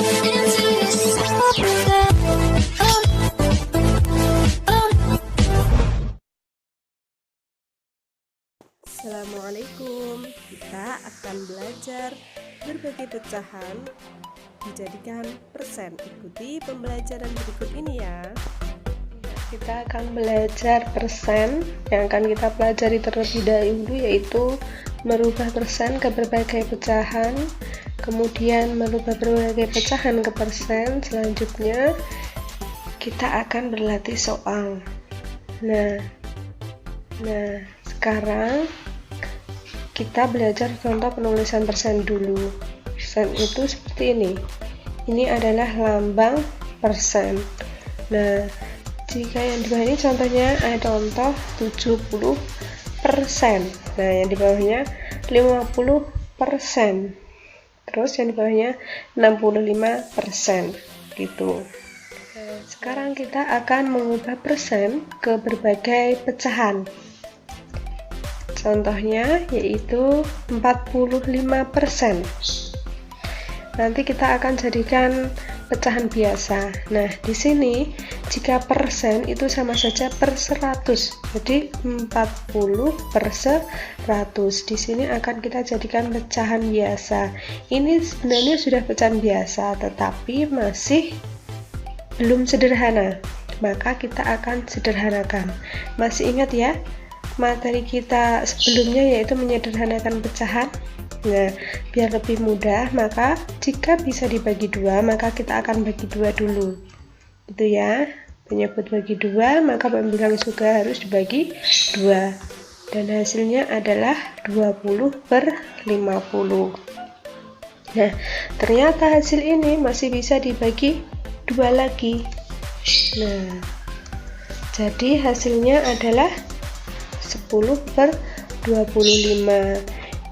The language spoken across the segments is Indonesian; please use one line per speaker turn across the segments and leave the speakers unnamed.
Assalamualaikum. Kita akan belajar berbagai pecahan dijadikan persen. Ikuti pembelajaran berikut ini ya. Kita akan belajar persen. Yang akan kita pelajari terlebih dahulu yaitu merubah persen ke berbagai pecahan, kemudian merubah berbagai pecahan ke persen. Selanjutnya kita akan berlatih soal. Nah, sekarang kita belajar contoh penulisan persen dulu. Persen itu seperti ini. Ini adalah lambang persen. Nah, jika yang di bawah ini contohnya ada contoh 70%. Nah, yang di bawahnya 50%. Terus yang di bawahnya 65% gitu. Sekarang kita akan mengubah persen ke berbagai pecahan. Contohnya yaitu 45%. Nanti kita akan jadikan pecahan biasa. Nah, di sini jika persen itu sama saja per 100. Jadi 40 per 100. Di sini akan kita jadikan pecahan biasa. Ini sebenarnya sudah pecahan biasa, tetapi masih belum sederhana. Maka kita akan sederhanakan. Masih ingat ya? Materi kita sebelumnya yaitu menyederhanakan pecahan. Nah, biar lebih mudah, maka jika bisa dibagi dua, maka kita akan bagi dua dulu. Itu ya, penyebut bagi dua, maka pembilang juga harus dibagi dua. Dan hasilnya adalah 20 per 50. Nah, ternyata hasil ini masih bisa dibagi dua lagi. Nah, jadi hasilnya adalah 10 per 25.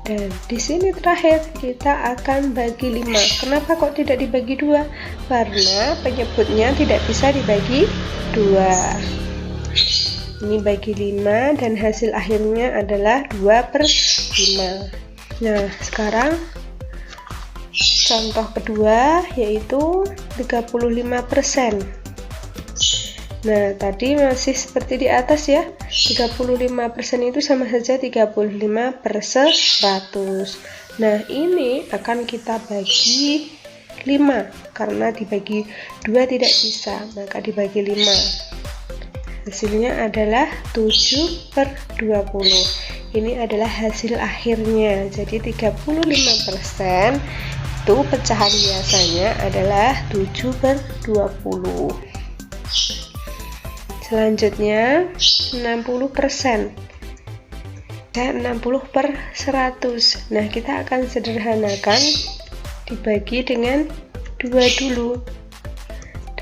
Dan di sini terakhir kita akan bagi 5. Kenapa kok tidak dibagi 2? Karena penyebutnya tidak bisa dibagi 2. Ini bagi 5 dan hasil akhirnya adalah 2 per 5. Nah, sekarang contoh kedua yaitu 35%. Nah, tadi masih seperti di atas ya. 35% itu sama saja 35 per 100. Nah, ini akan kita bagi 5. Karena dibagi 2 tidak bisa, maka dibagi 5. Hasilnya adalah 7 per 20. Ini adalah hasil akhirnya. Jadi 35% itu pecahan biasanya adalah 7 per 20. Selanjutnya 60%. 60 per 100. Nah, kita akan sederhanakan dibagi dengan 2 dulu.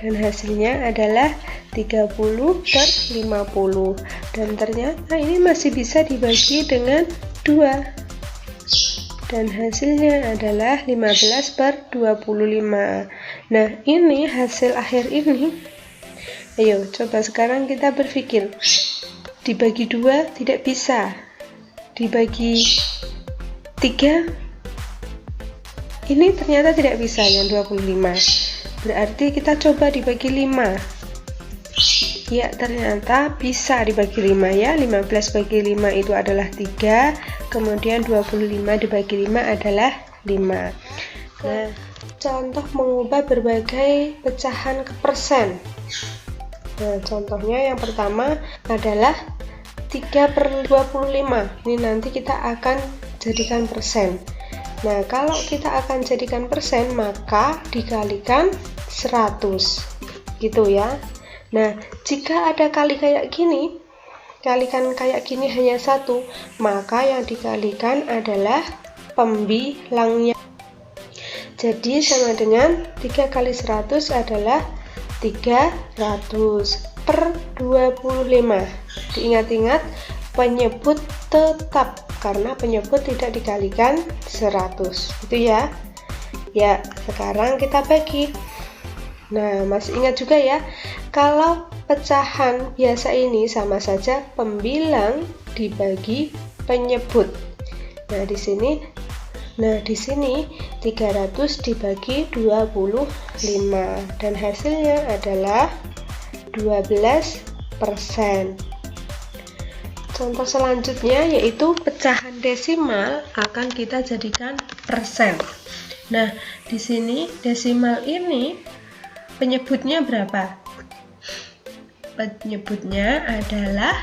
Dan hasilnya adalah 30 per 50. Dan ternyata ini masih bisa dibagi dengan 2. Dan hasilnya adalah 15 per 25. Nah, ini hasil akhir ini. Ayo, coba sekarang kita berpikir. Dibagi 2 tidak bisa. Dibagi 3 ini ternyata tidak bisa yang 25. Berarti kita coba dibagi 5. Ya, ternyata bisa dibagi 5 ya. 15 bagi 5 itu adalah 3. Kemudian 25 dibagi 5 adalah 5. Nah, contoh mengubah berbagai pecahan ke persen. Nah, contohnya yang pertama adalah 3 per 25. Ini nanti kita akan jadikan persen. Nah, kalau kita akan jadikan persen, maka dikalikan 100. Gitu ya. Nah, jika ada kali kayak gini, kalikan kayak gini hanya 1, maka yang dikalikan adalah pembilangnya. Jadi sama dengan 3 kali 100 adalah 300 per 25. Diingat-ingat penyebut tetap karena penyebut tidak dikalikan 100. Itu ya. Ya, sekarang kita bagi. Nah, masih ingat juga ya, kalau pecahan biasa ini sama saja pembilang dibagi penyebut. Nah, di sini Nah, di sini 300 dibagi 25 dan hasilnya adalah 12%. Contoh selanjutnya yaitu pecahan desimal akan kita jadikan persen. Nah, di sini desimal ini penyebutnya berapa? Penyebutnya adalah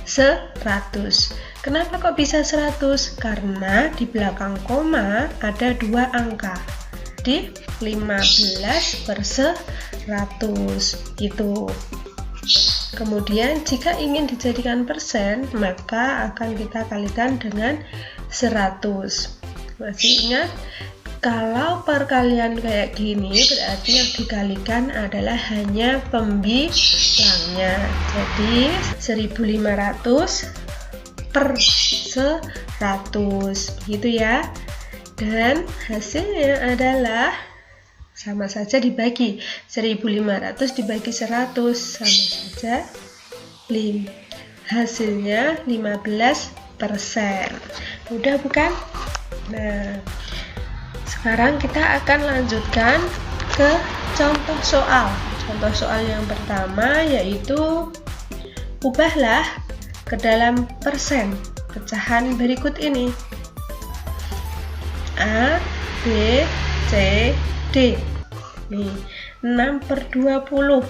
100. Kenapa kok bisa 100? Karena di belakang koma ada 2 angka. Di 15/100 itu. Kemudian jika ingin dijadikan persen, maka akan kita kalikan dengan 100. Masih ingat? Kalau perkalian kayak gini, berarti yang dikalikan adalah hanya pembilangnya. Jadi 1500 per 100, begitu ya. Dan hasilnya adalah sama saja dibagi 1500 dibagi 100 sama saja hasilnya 15%. Mudah bukan? Nah, sekarang kita akan lanjutkan ke contoh soal. Contoh soal yang pertama yaitu ubahlah ke dalam persen pecahan berikut ini: A, B, C, D. Nih, 6/20.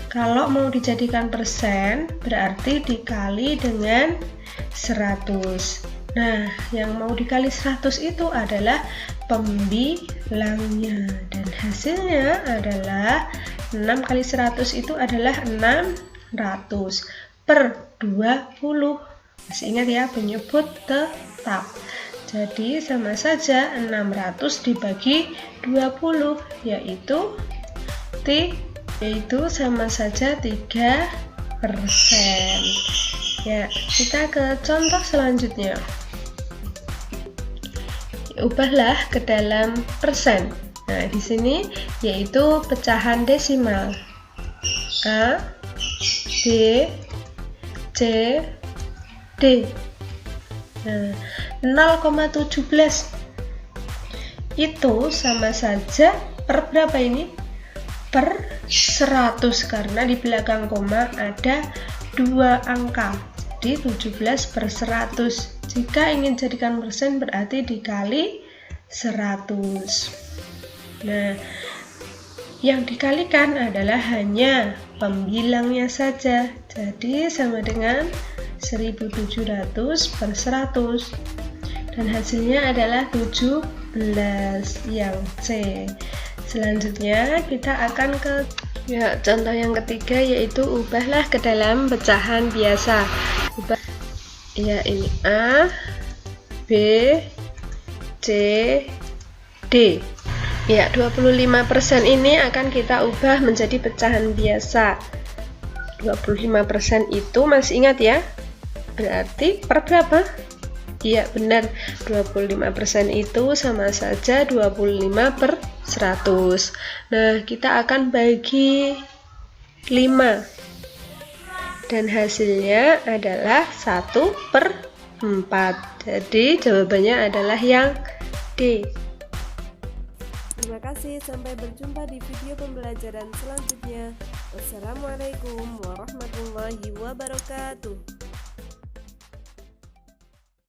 Kalau mau dijadikan persen berarti dikali dengan 100. Nah, yang mau dikali 100 itu adalah pembilangnya dan hasilnya adalah 6 kali 100 itu adalah 600 per 20. Masih ingat ya, penyebut tetap. Jadi sama saja 600 dibagi 20 yaitu sama saja 3%. Ya, kita ke contoh selanjutnya. Ubahlah ke dalam persen. Nah, di sini yaitu pecahan desimal. A, B, C, D. Nah, 0,17 itu sama saja per berapa ini? Per 100, karena di belakang koma ada 2 angka. Jadi 17/100. Jika ingin jadikan persen berarti dikali 100. Nah, yang dikalikan adalah hanya pembilangnya saja. Jadi sama dengan 1700 per 100 dan hasilnya adalah 17 yang C. Selanjutnya kita akan ke contoh yang ketiga yaitu ubahlah ke dalam pecahan biasa. Ini A, B, C, D. 25% ini akan kita ubah menjadi pecahan biasa. 25% itu masih ingat ya? Berarti per berapa? Iya benar, 25% itu sama saja 25/100. Nah, kita akan bagi 5 dan hasilnya adalah 1/4. Jadi jawabannya adalah yang D. Terima kasih, sampai berjumpa di video pembelajaran selanjutnya. Wassalamualaikum warahmatullahi wabarakatuh.